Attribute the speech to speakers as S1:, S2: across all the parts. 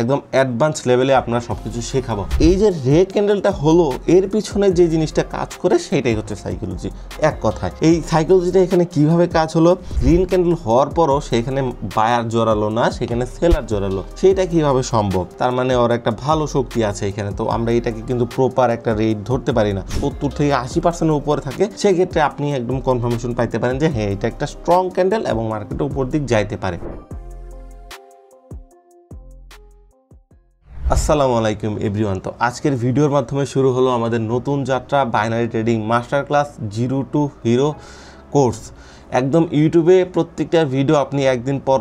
S1: একদম অ্যাডভান্স লেভেলে আপনারা সবকিছু শেখাবো। এই যে রেড ক্যান্ডেলটা হলো, এর পিছনে যে জিনিসটা কাজ করে সেটাই হচ্ছে সাইকোলজি। এক কথায় এই সাইকোলজিটা এখানে কিভাবে কাজ হলো, গ্রিন ক্যান্ডেল হওয়ার পরও সেখানে বায়ার জোরালো না, সেখানে সেলার জোরালো, সেটা কিভাবে সম্ভব? তার মানে ওর একটা ভালো শক্তি আছে এখানে। তো আমরা এটাকে কিন্তু প্রপার একটা রেট ধরতে পারি না, 70 থেকে 80% উপরে থাকে, সেক্ষেত্রে আপনি একদম কনফার্মেশন পাইতে পারেন যে হ্যাঁ এটা একটা স্ট্রং ক্যান্ডেল এবং মার্কেটের উপর দিক যাইতে পারে। আসসালামু আলাইকুম এভরিওয়ান। তো আজকের ভিডিওর মাধ্যমে শুরু হলো আমাদের নতুন যাত্রা, binary trading master class 0 to hero course. একদম ইউটিউবে প্রত্যেকটা ভিডিও আপনি একদিন পর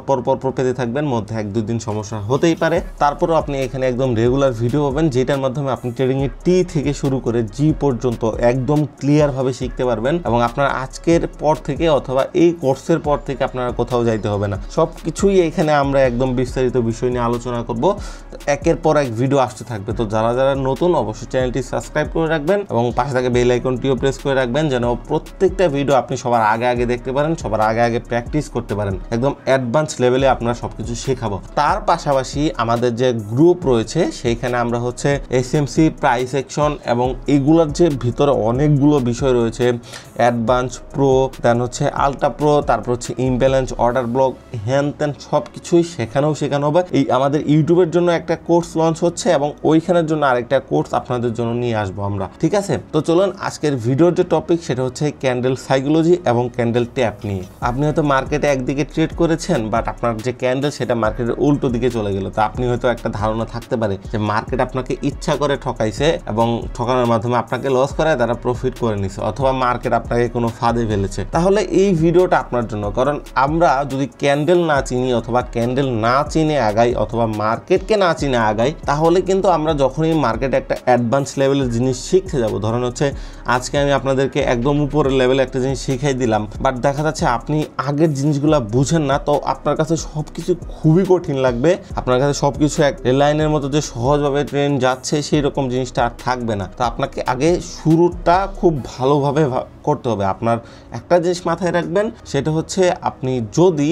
S1: পেতে থাকবেন, মধ্যে 1-2 দিন সমস্যা হতেই পারে, তারপরও আপনি এখানে একদম রেগুলার ভিডিও পাবেন, যেটার মাধ্যমে আপনি ট্রেডিংয়ের টি থেকে শুরু করে জি পর্যন্ত একদম ক্লিয়ারভাবে শিখতে পারবেন। এবং আপনার আজকের পর থেকে অথবা এই কোর্সের পর থেকে আপনারা কোথাও যাইতে হবে না, সব কিছুই এখানে আমরা একদম বিস্তারিত বিষয় নিয়ে আলোচনা করব। একের পর এক ভিডিও আসতে থাকবে। তো যারা যারা নতুন অবশ্যই চ্যানেলটি সাবস্ক্রাইব করে রাখবেন এবং পাশে থাকা বেল আইকনটিও প্রেস করে রাখবেন, যেন প্রত্যেকটা ভিডিও আপনি সবার আগে দেখতে পারেন, সবার আগে প্র্যাকটিস করতে পারেন। একদম অ্যাডভান্স লেভেলে আপনারা সবকিছু শেখাবো। তার পাশাপাশি আমাদের যে গ্রুপ রয়েছে সেইখানে আমরা হচ্ছে এসএমসি প্রাইস অ্যাকশন এবং এগুলোর যে ভিতরে অনেকগুলো বিষয় রয়েছে, অ্যাডভান্স প্রো, দেন হচ্ছে আলট্রা প্রো, তারপর হচ্ছে ইমব্যালেন্স, অর্ডার ব্লক, হ্যান ত্যান সব কিছুই শেখানো হবে। এই আমাদের ইউটিউবের জন্য একটা কোর্স লঞ্চ হচ্ছে এবং ওইখানের জন্য আরেকটা কোর্স আপনাদের জন্য নিয়ে আসবো আমরা, ঠিক আছে? তো চলুন আজকের ভিডিওর যে টপিক সেটা হচ্ছে ক্যান্ডেল সাইকোলজি এবং ক্যান্ডেল ট্যাপ নিয়ে। আপনি হয়তো মার্কেটে একদিকে ট্রেড করেছেন, বাট আপনার যে ক্যান্ডেল সেটা মার্কেটের উল্টো দিকে চলে গেল। তো আপনি হয়তো একটা ধারণা থাকতে পারে যে মার্কেট আপনাকে ইচ্ছা করে ঠকাইছে এবং ঠকানোর মাধ্যমে আপনাকে লস করায় তারা প্রফিট করে নিছে, অথবা মার্কেট আপনাকে কোনো ফাঁদে ফেলেছে। তাহলে এই ভিডিওটা আপনার জন্য, কারণ আমরা যদি ক্যান্ডেল না চিনি অথবা ক্যান্ডেল না চিনে আগাই অথবা মার্কেটকে না চিনে আগাই, তাহলে কিন্তু আমরা যখনই মার্কেটে একটা অ্যাডভান্স লেভেলের জিনিস শিখতে যাব, ধরেন হচ্ছে আজকে আমি আপনাদেরকে একদম উপরের লেভেলে একটা জিনিস শিখাই দিলাম, বাট দেখা যাচ্ছে আপনি আগের জিনিসগুলো বুঝেন না, তো আপনার কাছে সবকিছু খুবই কঠিন লাগবে। আপনার কাছে সবকিছু এক লাইনের মতো যে সহজভাবে ট্রেন যাচ্ছে সেই রকম জিনিসটা আর থাকবে না। তো আপনাকে আগে শুরুটা খুব ভালোভাবে করতে হবে। আপনার একটা জিনিস মাথায় রাখবেন, সেটা হচ্ছে আপনি যদি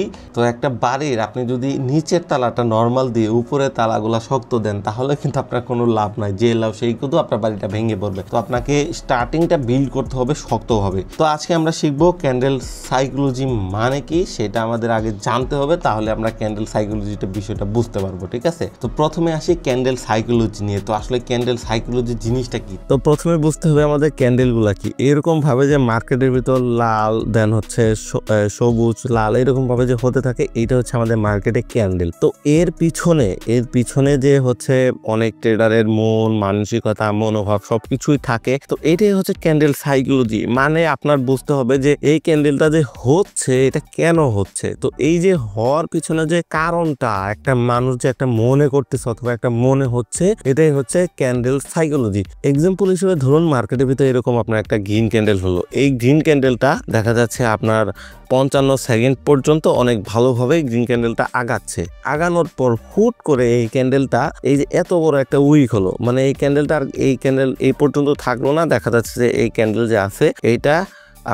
S1: একটা বাড়ির আপনি যদি নিচের তালাটা নর্মাল দিয়ে উপরের তালাগুলা শক্ত দেন, তাহলে কিন্তু আপনার কোনো লাভ নাই, যে লাভ সেই কিন্তু আপনার বাড়িটা ভেঙে পড়বে। তো আপনাকে স্টার্টিংটা বিল্ড করতে হবে শক্তভাবে। তো আজকে আমরা শিখবো ক্যান্ডেল সাইকোলজি মানে কি, সেটা আমাদের আগে জানতে হবে, তাহলে আমরা ক্যান্ডেল সাইকোলজিটা বিষয়টা বুঝতে পারবো, ঠিক আছে? তো প্রথমে আসি ক্যান্ডেল সাইকোলজি নিয়ে। তো আসলে ক্যান্ডেল সাইকোলজি জিনিসটা কি? তো প্রথমে বুঝতে হবে আমাদের ক্যান্ডেলগুলা কি। এরকম ভাবে যে মার্কেটের ভিতর লাল, দেন হচ্ছে সবুজ, লাল, এরকম ভাবে যে হতে থাকে, এইটা হচ্ছে আমাদের মার্কেটে ক্যান্ডেল। তো এর পিছনে যে হচ্ছে অনেক ট্রেডারের মন মানসিকতা মনোভাব সবকিছুই থাকে। তো এটাই হচ্ছে ক্যান্ডেল সাইকোলজি। মানে আপনার বুঝতে হবে যে এই ক্যান্ডেলটা যে হচ্ছে এটা কেন হচ্ছে। তো এই যে হওয়ার পিছনে যে কারণটা একটা মানুষ যে একটা মনে করতেছে অথবা একটা মনে হচ্ছে, এটাই হচ্ছে ক্যান্ডেল সাইকোলজি। এক্সাম্পল হিসেবে ধরুন মার্কেটের ভিতরে এরকম আপনার একটা গ্রিন ক্যান্ডেল হলো। এই গ্রিন ক্যান্ডেলটা দেখা যাচ্ছে আপনার 55 সেকেন্ড পর্যন্ত অনেক ভালোভাবে গ্রিন ক্যান্ডেলটা আগাচ্ছে। আগানোর পর হুট করে এই ক্যান্ডেলটা এই যে এত বড় একটা উইক হলো, মানে এই ক্যান্ডেলটা এই ক্যান্ডেল এই পর্যন্ত থাকলো না। দেখা যাচ্ছে যে এই ক্যান্ডেল যে আছে এইটা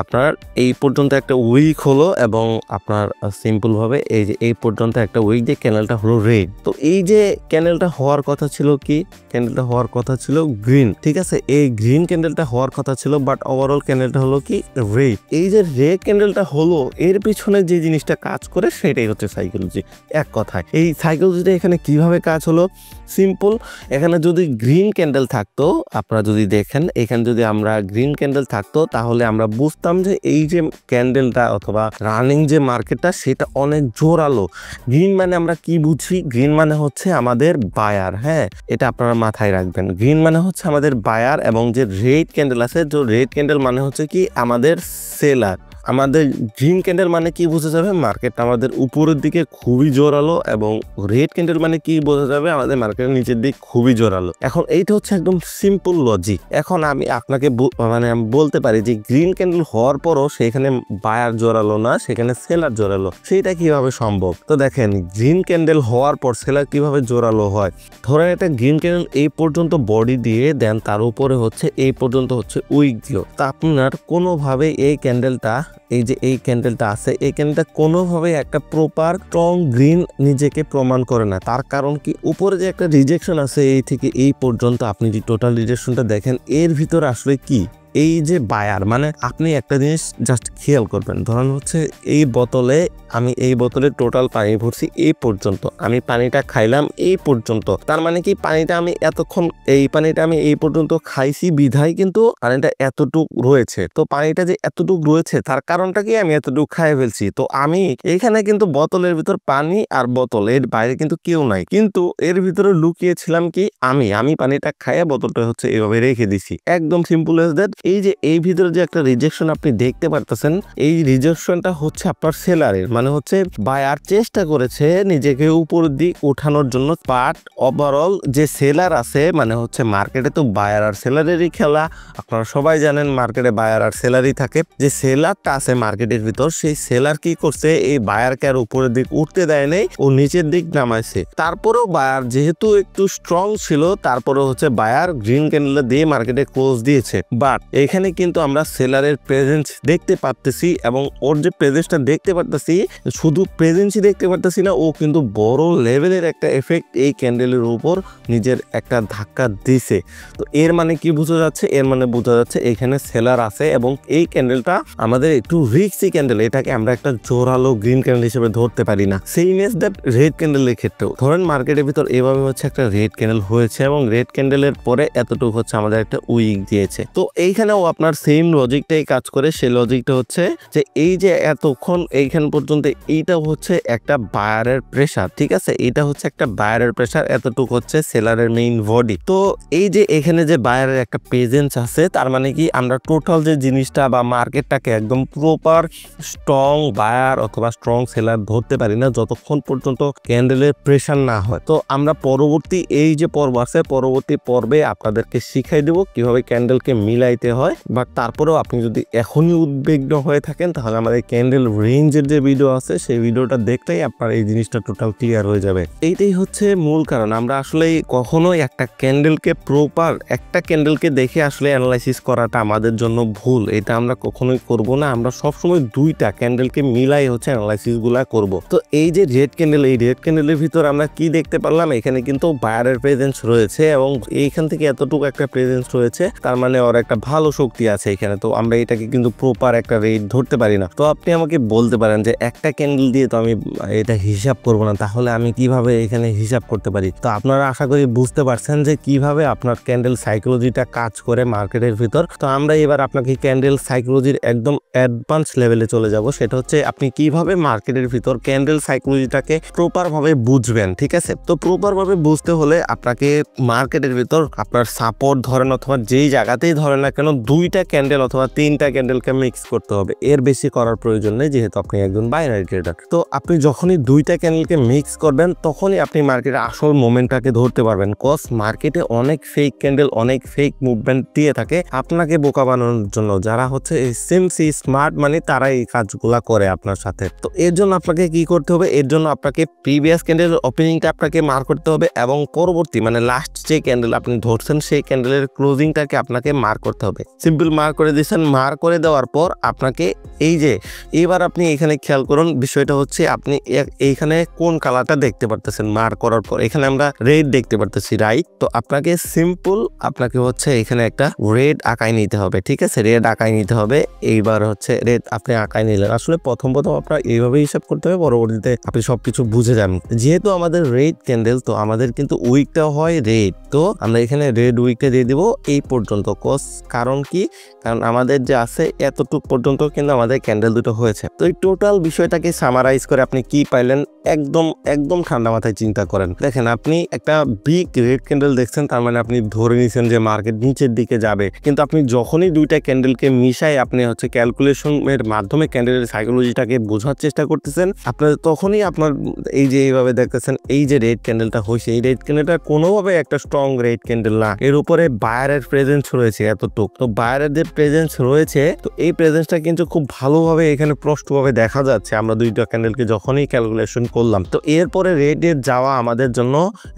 S1: আপনার এই পর্যন্ত একটা উইক হলো এবং আপনার সিম্পল ভাবে এই যে এই পর্যন্ত একটা উইক দিয়ে ক্যান্ডেলটা হলো রেড। তো এই যে ক্যান্ডেলটা হওয়ার কথা ছিল কি, ক্যান্ডেলটা হওয়ার কথা ছিল গ্রিন, ঠিক আছে? এই গ্রিন ক্যান্ডেলটা হওয়ার কথা ছিল, বাট ওভারঅল ক্যান্ডেলটা হলো কি রেড। এই যে রেড ক্যান্ডেলটা হলো, এর পিছনে যে জিনিসটা কাজ করে সেটাই হচ্ছে সাইকোলজি। এক কথায় এই সাইকোলজিটা এখানে কিভাবে কাজ হলো, সিম্পল। এখানে যদি গ্রিন ক্যান্ডেল থাকতো, আপনারা যদি দেখেন এখানে যদি আমরা গ্রিন ক্যান্ডেল থাকতো, তাহলে আমরা বুঝতাম যে এই যে ক্যান্ডেলটা অথবা রানিং যে মার্কেটটা সেটা অনেক জোরালো। গ্রিন মানে আমরা কি বুঝি? গ্রিন মানে হচ্ছে আমাদের বায়ার। হ্যাঁ, এটা আপনারা মাথায় রাখবেন। গ্রিন মানে হচ্ছে আমাদের বায়ার এবং যে রেড ক্যান্ডেল আছে, যে রেড ক্যান্ডেল মানে হচ্ছে কি আমাদের সেলার। আমাদের গ্রিন ক্যান্ডেল মানে কি বোঝা যাবে? মার্কেটটা আমাদের উপরের দিকে খুবই জোরালো, এবং রেড ক্যান্ডেল মানে কি বোঝা যাবে? আমাদের মার্কেটের নিচের দিক খুবই জোরালো। এখন এইটা হচ্ছে একদম সিম্পল লজিক। এখন আমি আপনাকে আমি বলতে পারি যে গ্রিন ক্যান্ডেল হওয়ার পরও সেখানে বায়ার জোরালো না, সেখানে সেলার জোরালো, সেইটা কিভাবে সম্ভব? তো দেখেন, গ্রিন ক্যান্ডেল হওয়ার পর সেলার কিভাবে জোরালো হয়। ধরেন একটা গ্রিন ক্যান্ডেল এই পর্যন্ত বডি দিয়ে দেন, তার উপরে হচ্ছে এই পর্যন্ত হচ্ছে উইক দিল। তা আপনার কোনোভাবে এই ক্যান্ডেলটা এই যে এই ক্যান্ডেলটা আছে, এই ক্যান্ডেলটা কোনোভাবে একটা প্রপার স্ট্রং গ্রিন নিজেকে প্রমাণ করে না। তার কারণ কি, উপরে যে একটা রিজেকশন আছে এই থেকে এই পর্যন্ত, আপনি যে টোটাল রিজেকশনটা দেখেন, এর ভিতরে আসলে কি এই যে বায়ার, মানে আপনি একটা জিনিস জাস্ট খেয়াল করবেন, ধরেন হচ্ছে এই বোতলে আমি এই বোতলে টোটাল পানি ভরছি এই পর্যন্ত, আমি পানিটা খাইলাম এই পর্যন্ত, তার মানে কি পানিটা আমি এতক্ষণ এই পানিটা আমি এই পর্যন্ত খাইছি বিধায় কিন্তু পানিটা এতটুক রয়েছে। তো পানিটা যে এতটুক রয়েছে তার কারণটা কি, আমি এতটুক খাই ফেলছি। তো আমি এখানে কিন্তু বোতলের ভিতর পানি আর বোতল, এর বাইরে কিন্তু কেউ নাই, কিন্তু এর ভিতরে লুকিয়েছিলাম কি আমি পানিটা খাইয়া বোতলটা হচ্ছে এভাবে রেখে দিছি। একদম সিম্পল এজ দ্যাট। এই যে এই ভিতরে যে একটা রিজেকশন আপনি দেখতে পারতেছেন, এই রিজেকশনটা হচ্ছে আপনার সেলারের, মানে হচ্ছে বায়ার চেষ্টা করেছে নিজেকে উপর দিক ওঠানোর জন্য, বাট ওভারঅল যে সেলার আছে, মানে হচ্ছে মার্কেটে তো বায়ার আর সেলারেরই খেলা, আপনারা সবাই জানেন মার্কেটে বায়ার আর সেলারই থাকে। যে সেলারটা আছে মার্কেটের ভিতর, সেই সেলার কি করছে, এই বায়ারকে আর উপরের দিক উঠতে দেয় নাই, ও নিচের দিক নামাইছে। তারপরেও বায়ার যেহেতু একটু স্ট্রং ছিল, তারপরে হচ্ছে বায়ার গ্রিন ক্যান্ডেল দিয়ে মার্কেটে ক্লোজ দিয়েছে। বাট এখানে কিন্তু আমরা সেলারের প্রেজেন্স দেখতে পারতেছি, এবং ওর যে প্রেজেন্সটা দেখতে পারতেছি, শুধু প্রেজেন্সই দেখতে পারতেছি না, ও কিন্তু বড় লেভেলের একটা এফেক্ট এই ক্যান্ডেলের উপর নিজের একটা ধাক্কা দিছে। তো এর মানে কি বোঝা যাচ্ছে, এর মানে বোঝা যাচ্ছে এখানে সেলার আছে, এবং এই ক্যান্ডেলটা আমাদের একটু রিস্কি ক্যান্ডেল, এটাকে আমরা একটা জোরালো গ্রিন ক্যান্ডেল হিসেবে ধরতে পারি না। সেম এজ দ্যাট রেড ক্যান্ডেলের ক্ষেত্রেও ধরেন মার্কেটের ভিতর এভাবে হচ্ছে একটা রেড ক্যান্ডেল হয়েছে, এবং রেড ক্যান্ডেলের পরে এতটুকু হচ্ছে আমাদের একটা উইক দিয়েছে। তো এইখানেও আপনার সেম লজিকটাই কাজ করে। সেই লজিকটা হচ্ছে যে এই যে এতক্ষণ এইখান পর্যন্ত, এইটা হচ্ছে একটা বায়ারের প্রেসার, ঠিক আছে, এটা হচ্ছে একটা বায়ারের প্রেসার, এতটুকু হচ্ছে সেলারের মেইন বডি। তো এই যে এখানে যে বায়ারের একটা প্রেজেন্স আছে, তার মানে কি আমরা টোটাল যে জিনিসটা বা মার্কেটটাকে একদম প্রপার স্ট্রং বায়ার অথবা স্ট্রং সেলার ধরতে পারি না যতক্ষণ পর্যন্ত ক্যান্ডেলের প্রেসার না হয়। তো আমরা পরবর্তী এই যে পর্ব আছে, পরবর্তী পর্বে আপনাদেরকে শিখাই দেবো কিভাবে ক্যান্ডেলকে মিলাইতে হয়। বাট তারপরেও আপনি যদি এখনই উদ্বিগ্ন হয়ে থাকেন, তাহলে আমাদের ক্যান্ডেল রেঞ্জের যে ভিডিও আছে সেই ভিডিওটা দেখলেই আপনার এই জিনিসটা টোটাল ক্লিয়ার হয়ে যাবে। এইটাই হচ্ছে মূল কারণ, আমরা আসলে কখনোই একটা ক্যান্ডেলকে প্রপার একটা ক্যান্ডেলকে দেখে আসলে অ্যানালাইসিস করাটা আমাদের জন্য ভুল, এটা আমরা কখনোই করব না। আমরা সবসময় দুইটা ক্যান্ডেলকে মিলাই হচ্ছে অ্যানালাইসিস গুলা করব। তো এই যে রেড ক্যান্ডেল, এই রেড ক্যান্ডেলের ভিতর আমরা কি দেখতে পারলাম, এখানে কিন্তু বায়ারের প্রেজেন্স রয়েছে, এবং এইখান থেকে এতটুকু একটা প্রেজেন্স রয়েছে, তার মানে ওর একটা ভালো শক্তি আছে এখানে। তো আমরা এটাকে কিন্তু প্রপার একটা রেট ধরতে পারি না। তো আপনি আমাকে বলতে পারেন যে একটা ক্যান্ডেল দিয়ে তো আমি এটা হিসাব করব না, তাহলে আমি কিভাবে এখানে হিসাব করতে পারি? তো আপনারা আশা করি বুঝতে পারছেন যে কিভাবে আপনার ক্যান্ডেল সাইকোলজিটা কাজ করে মার্কেটের ভিতর। তো আমরা এবার আপনাকে ক্যান্ডেল সাইকোলজির একদম অ্যাডভান্স লেভেলে চলে যাব, সেটা হচ্ছে আপনি কিভাবে মার্কেটের ভিতর ক্যান্ডেল সাইকোলজিটাকে প্রপার ভাবে বুঝবেন, ঠিক আছে? তো প্রপার ভাবে বুঝতে হলে আপনাকে মার্কেটের ভিতর আপনার সাপোর্ট ধরেন অথবা যেই জায়গাতেই ধরেন না কেন, দুইটা ক্যান্ডেল অথবা তিনটা ক্যান্ডেলকে মিক্স করতে হবে, এর বেশি করার প্রয়োজন নেই যেহেতু আপনি একজন বাইনারি ট্রেডার। তো আপনি যখনই দুইটা ক্যান্ডেলকে মিক্স করবেন, তখনই আপনি মার্কেটের আসল মোমেন্টটাকে ধরতে পারবেন। কজ মার্কেটে অনেক ফেক ক্যান্ডেল, অনেক ফেক মুভমেন্ট দিয়ে থাকে আপনাকে বোকা বানানোর জন্য। যারা হচ্ছে এসএমসি স্মার্ট মানি, তারা এই কাজগুলা করে আপনার সাথে। তো এর জন্য আপনাকে কি করতে হবে, এর জন্য আপনাকে প্রিভিয়াস ক্যান্ডেল ওপেনিংটা আপনাকে মার্ক করতে হবে, এবং পরবর্তী মানে লাস্ট যে ক্যান্ডেল আপনি ধরছেন সেই ক্যান্ডেলের ক্লোজিংটাকে আপনাকে মার্ক করতে হবে। সিম্পল মার্ক করে দিয়েছেন, মার্ক করে দেওয়ার পর আপনাকে এই যে এবার আপনি এখানে খেয়াল করুন, বিষয়টা হচ্ছে আপনি এইখানে কোন কালারটা দেখতে পারতেছেন মার্ক করার পর, এখানে আমরা রেড দেখতে পারতেছি, রাইট? তো আপনাকে সিম্পল আপনাকে হচ্ছে এখানে একটা রেড আঁকাই নিতে হবে, ঠিক আছে? রেড আঁকাই নিতে হবে। এইবার হচ্ছে রেড আপনি আঁকাই নিলেন। আসলে প্রথম আপনার এইভাবে হিসাব করতে হবে, পরবর্তীতে আপনি সবকিছু বুঝে যান। যেহেতু আমাদের রেড ক্যান্ডেল, তো আমাদের কিন্তু উইকটা হয় রেড, তো আমরা এখানে রেড উইকটা দিয়ে দিব এই পর্যন্ত। কারণ কি, কারণ আমাদের যে আছে এতটুকু পর্যন্ত কিন্তু আমাদের ক্যান্ডেল দুটো হয়েছে। তো এই টোটাল বিষয়টাকে সামারাইজ করে আপনি কি পাইলেন, একদম ঠান্ডা মাথায় চিন্তা করেন। দেখেন, আপনি একটা বিগ রেড ক্যান্ডেল দেখছেন, তার মানে আপনি ধরে নিয়েছেন যে মার্কেট নিচের দিকে যাবে। কিন্তু আপনি যখনই দুইটা ক্যান্ডেলকে মিশাই আপনি হচ্ছে ক্যালকুলেশনের মাধ্যমে ক্যান্ডেলের সাইকোলজিটাকে বোঝার চেষ্টা করতেছেন, আপনার তখনই আপনার এই যে এইভাবে দেখতেছেন এই যে রেড ক্যান্ডেলটা হয়েছে, এই রেড ক্যান্ডেলটা কোনোভাবে একটা স্ট্রং রেড ক্যান্ডেল না, এর উপরে বায়ারের প্রেজেন্স রয়েছে এতটুক। তো বায়ারের যে প্রেজেন্স রয়েছে, তো এই প্রেজেন্সটা কিন্তু খুব ভালোভাবে এখানে স্পষ্টভাবে দেখা যাচ্ছে আমরা দুইটা ক্যান্ডেলকে যখনই ক্যালকুলেশন করলাম। তো এরপরে রেডের যাওয়া আমাদের জন্য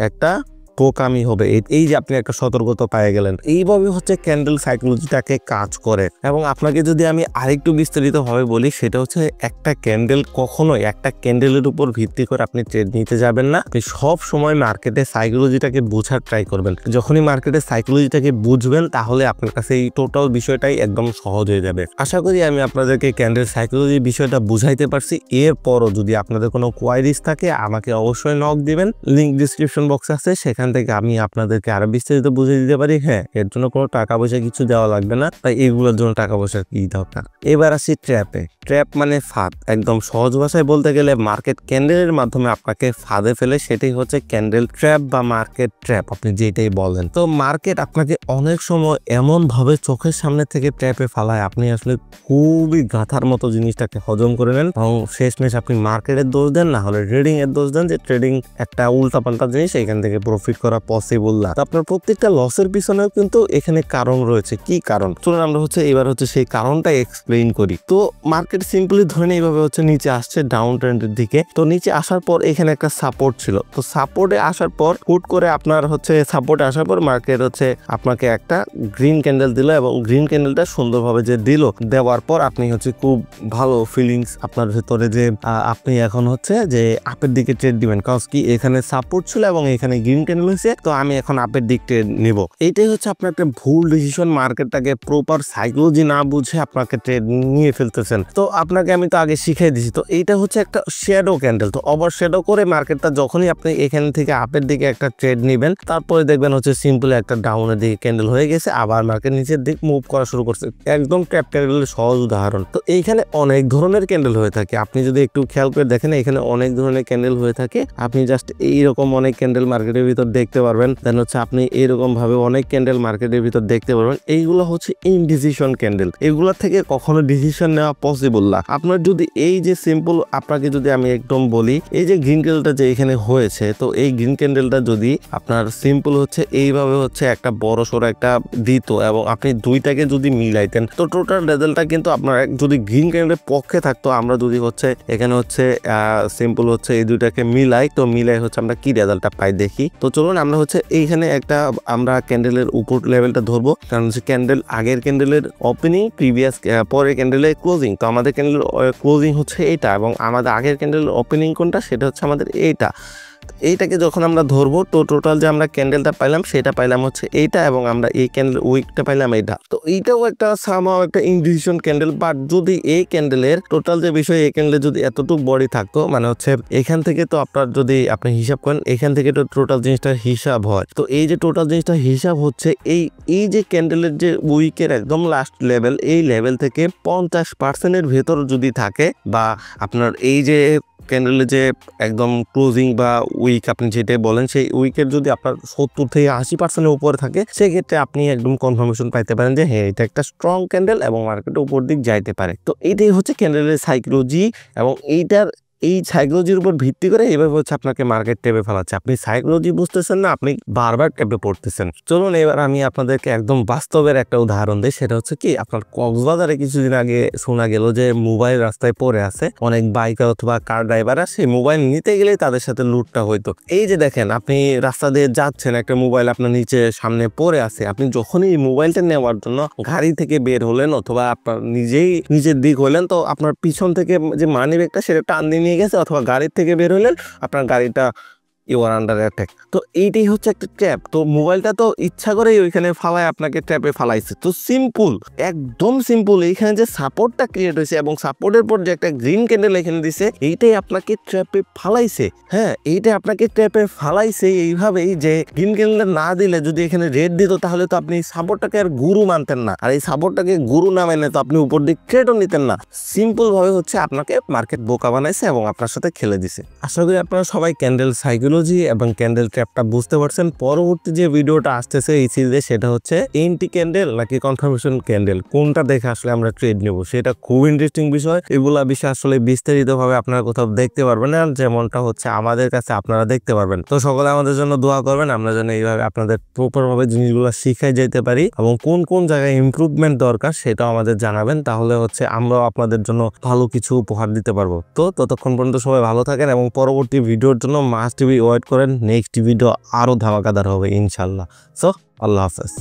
S1: একটা বোকামি হবে, এই যে আপনি একটা সতর্কতা পেয়ে গেলেন। এইভাবে হচ্ছে ক্যান্ডেল সাইকোলজিটাকে কাজ করে। এবং আপনাকে যদি আমি আরেকটু বিস্তারিতভাবে বলি, সেটা হচ্ছে একটা ক্যান্ডেল কখনোই একটা ক্যান্ডেলের উপর ভিত্তি করে আপনি ট্রেড নিতে যাবেন না। আপনি সব সময় মার্কেটে সাইকোলজিটাকে বোঝার ট্রাই করবেন। যখনই মার্কেটে সাইকোলজিটাকে বুঝবেন তাহলে আপনার কাছে এই টোটাল বিষয়টাই একদম সহজ হয়ে যাবে। আশা করি আমি আপনাদেরকে ক্যান্ডেল সাইকোলজি বিষয়টা বুঝাইতে পারছি। এরপরও যদি আপনাদের কোনো কোয়ারিজ থাকে আমাকে অবশ্যই নক দিবেন, লিঙ্ক ডিসক্রিপশন বক্সে আছে, সেখান থেকে আমি আপনাদেরকে আরো বিস্তারিত বুঝিয়ে দিতে পারি। হ্যাঁ, এর জন্য কোনো টাকা পয়সা কিছু দেওয়া লাগবে না, তাই এইগুলোর জন্য টাকা পয়সার কি দরকার। এবার আসি ট্র্যাপে। ট্র্যাপ মানে ফাঁদ। একদম সহজ ভাষায় বলতে গেলে মার্কেট ক্যান্ডেলের মাধ্যমে আপনাকে ফাঁদে ফেলে, সেটাই হচ্ছে ক্যান্ডেল ট্র্যাপ বা মার্কেট ট্র্যাপ, আপনি যেটাই বলেন। তো মার্কেট আপনাকে অনেক সময় এমন ভাবে চোখের সামনে থেকে ট্র্যাপে ফালায়, আপনি আসলে খুবই গাথার মতো জিনিসটাকে হজম করে নেন এবং শেষমেশ আপনি মার্কেটের দোষ দেন, না হলে ট্রেডিং এর দোষ দেন যে ট্রেডিং একটা উল্টাপাল্টা জিনিস, এখান থেকে প্রফিট করা পসিবল না। আপনার প্রত্যেকটা লসের পিছনেও কিন্তু এখানে কারণ রয়েছে। কি কারণ? চলুন আমরা এবার সেই কারণটা এক্সপ্লেইন করি। তো মার্কেট সিম্পলি ধরে নিয়ে এইভাবে নিচে আসছে ডাউন ট্রেন্ডের দিকে। তো নিচে আসার পর এখানে একটা সাপোর্ট ছিল। তো সাপোর্টে আসার পর হুট করে আপনার সাপোর্টে আসার পর মার্কেট আপনাকে একটা গ্রিন ক্যান্ডেল দিল, এবং গ্রিন ক্যান্ডেলটা সুন্দরভাবে যে দিল, দেওয়ার পর আপনি খুব ভালো ফিলিংস আপনার ভেতরে যে আপনি এখন যে আপের দিকে ট্রেড দিবেন। কারণ কি, এখানে সাপোর্ট ছিল এবং এখানে গ্রিন ক্যান্ডেল হয়েছে, তো আমি এখন আপের দিক ট্রেড নিব। এইটাই আপনার একটা ভুল ডিসিশন। মার্কেটটাকে প্রপার সাইকোলজি না বুঝে আপনাকে ট্রেড নিয়ে ফেলতেছেন। তো আপনাকে আমি তো আগে শিখাই দিছি। তো এইটা একটা শ্যাডো ক্যান্ডেল। তো ওভার শ্যাডো করে মার্কেটটা যখনই আপনি এখান থেকে আপের দিকে একটা ট্রেড নিবেন, তারপরে দেখবেন সিম্পল একটা ডাউনের দিকে ক্যান্ডেল হয়ে গেছে, আবার মার্কেট নিচের দিক মুভ করা শুরু করছে। একদম ট্র্যাপ ক্যান্ডেলের সহজ উদাহরণ। তো এইখানে অনেক ধরনের ক্যান্ডেল হয়ে থাকে। আপনি যদি একটু খেয়াল করে দেখেন, এখানে অনেক ধরনের ক্যান্ডেল হয়ে থাকে। আপনি জাস্ট এইরকম অনেক ক্যান্ডেল মার্কেটের ভিতর দেখতে পারবেন। দেন আপনি এইরকম ভাবে অনেক ক্যান্ডেল মার্কেটের ভিতর দেখতে পারবেন। এইগুলো ইনডিসিশন ক্যান্ডেল। এগুলা থেকে কখনো ডিসিশন নেওয়া পসিবল না। আপনার যদি এই যে সিম্পল, আপনাকে যদি আমি একদম বলি, এই যে গ্রিন ক্যান্ডেলটা যে এখানে হয়েছে, তো এই গ্রিন ক্যান্ডেলটা যদি আপনার সিম্পল এইভাবে একটা বড় সড়ো একটা দিত এবং আপনি দুইটাকে যদি মিলাইতেন, তো টোটাল রেজাল্টটা কিন্তু আপনার যদি গ্রিন ক্যান্ডেলের পক্ষে থাকতো। আমরা যদি এখানে সিম্পল এই দুইটাকে মিলাই, তো মিলাই আমরা কি রেজাল্টটা পাই দেখি। তো চলুন আমরা এইখানে আমরা ক্যান্ডেলের উপর লেভেলটা ধরবো, কারণ ক্যান্ডেল আগের ক্যান্ডেলের ওপেনিং, প্রিভিয়াস পরের ক্যান্ডেলের ক্লোজিং। তো আমাদের ক্যান্ডেলের ক্লোজিং এইটা, এবং আমাদের আগের ক্যান্ডেলের ওপেনিং কোনটা, সেটা আমাদের এইটা। এইটাকে যখন আমরা ধরবো, তো টোটাল যে আমরা ক্যান্ডেলটা পাইলাম সেটা পাইলাম এইটা, এবং আমরা এই ক্যান্ডেল উইকটা পাইলাম এইটা। তো এইটাও একটা একটা ইনডিসিশন ক্যান্ডেল। বাট যদি এই ক্যান্ডেলের টোটাল যে বিষয়, এই ক্যান্ডেলে যদি এতটুকু বডি থাকতো, মানে এখান থেকে, তো আপনার যদি আপনি হিসাব করেন, এখান থেকে তো টোটাল জিনিসটার হিসাব হয়। তো এই যে টোটাল জিনিসটা হিসাব এই যে ক্যান্ডেলের যে উইকের একদম লাস্ট লেভেল, এই লেভেল থেকে 50% ভেতর যদি থাকে, বা আপনার এই যে ক্যান্ডেলের যে একদম ক্লোজিং বা উইক আপনি যেটা বলেন, সেই উইকের যদি আপনার 70 থেকে 80% উপরে থাকে, সেক্ষেত্রে আপনি একদম কনফার্মেশন পাইতে পারেন যে হ্যাঁ, এটা একটা স্ট্রং ক্যান্ডেল এবং মার্কেটের উপর দিক যাইতে পারে। তো এইটাই ক্যান্ডেলের সাইকোলজি, এবং এই সাইকোলজির উপর ভিত্তি করে এইভাবে আপনাকে মার্কেট টেপে ফেলাচ্ছে। আপনি সাইকোলজি বুঝতেছেন না, আপনি বারবার টেপে পড়তেছেন। চলুন এবার আমি আপনাদেরকে একদম বাস্তবের একটা উদাহরণ দিই। সেটা কি, আপনার কক্সবাজারে কিছুদিন আগে শোনা গেল যে মোবাইল রাস্তায় পড়ে আছে। অনেক বাইকার অথবা কার ড্রাইভাররা সেই মোবাইল নিতে গেলেই তাদের সাথে লুটটা হইতো। এই যে দেখেন, আপনি রাস্তা দিয়ে যাচ্ছেন, একটা মোবাইল আপনার নিচে সামনে পড়ে আছে। আপনি যখনই এই মোবাইলটা নেওয়ার জন্য গাড়ি থেকে বের হলেন, অথবা আপনার নিজেই নিজের দিক হলেন, তো আপনার পিছন থেকে যে মানি ব্যাগটা সেটা টান দিয়ে নিয়ে গেছে, অথবা গাড়ির থেকে বের হলেন, আপনার গাড়িটা ইউর আন্ডার অ্যাটাক। তো এইটাই একটা ট্র্যাপ। তো মোবাইলটা তো ইচ্ছা করেই ওইখানে ফালায় আপনাকে ট্র্যাপে ফালাইছে। তো সিম্পল, একদম সিম্পল। এইখানে যে সাপোর্টটা ক্রিয়েট হয়েছে এবং সাপোর্টের পর যে একটা গ্রিন ক্যান্ডেল এখানে দিছে, এইটাই আপনাকে ট্র্যাপে ফালাইছে। হ্যাঁ, এইটা আপনাকে ট্র্যাপে ফালাইছে এইভাবেই যে গ্রিন ক্যান্ডেল না দিলে যদি এখানে রেড দিত, তাহলে তো আপনি সাপোর্টটাকে আর গুরু মানতেন না, আর এই সাপোর্টটাকে গুরু না মেনে তো আপনি উপর দিক ট্রেডও নিতেন না। সিম্পল ভাবে আপনাকে মার্কেট বোকা বানাইছে এবং আপনার সাথে খেলে দিছে। আশা করি আপনারা সবাই ক্যান্ডেল সাইকোলজি এবং ক্যান্ডেল ট্র্যাপটা বুঝতে পারছেন। পরবর্তী যে ভিডিওটা আসতেছে এই সিরিজে, সেটা এন্টি ক্যান্ডেল নাকি কনফার্মেশন ক্যান্ডেল, কোনটা দেখে আসলে আমরা ট্রেড নেব, সেটা খুব ইন্টারেস্টিং বিষয়। এগুলা বিষয় আসলে বিস্তারিতভাবে আপনারা কোথাও দেখতে পারবেন না, যেমনটা আমাদের কাছে আপনারা দেখতে পারবেন। তো সকলে আমাদের জন্য দোয়া করবেন, আমরা যেন এইভাবে আপনাদের প্রপার ভাবে জিনিসগুলো শিখাই যেতে পারি, এবং কোন কোন জায়গায় ইমপ্রুভমেন্ট দরকার সেটাও আমাদের জানাবেন। তাহলে আমরাও আপনাদের জন্য ভালো কিছু উপহার দিতে পারবো। তো ততক্ষণ পর্যন্ত সবাই ভালো থাকেন, এবং পরবর্তী ভিডিওর জন্য মাস্ট বি ওয়েট করেন, নেক্সট ভিডিও আরও ধামাকাদার হবে ইনশাল্লাহ। সো আল্লাহ হাফেজ।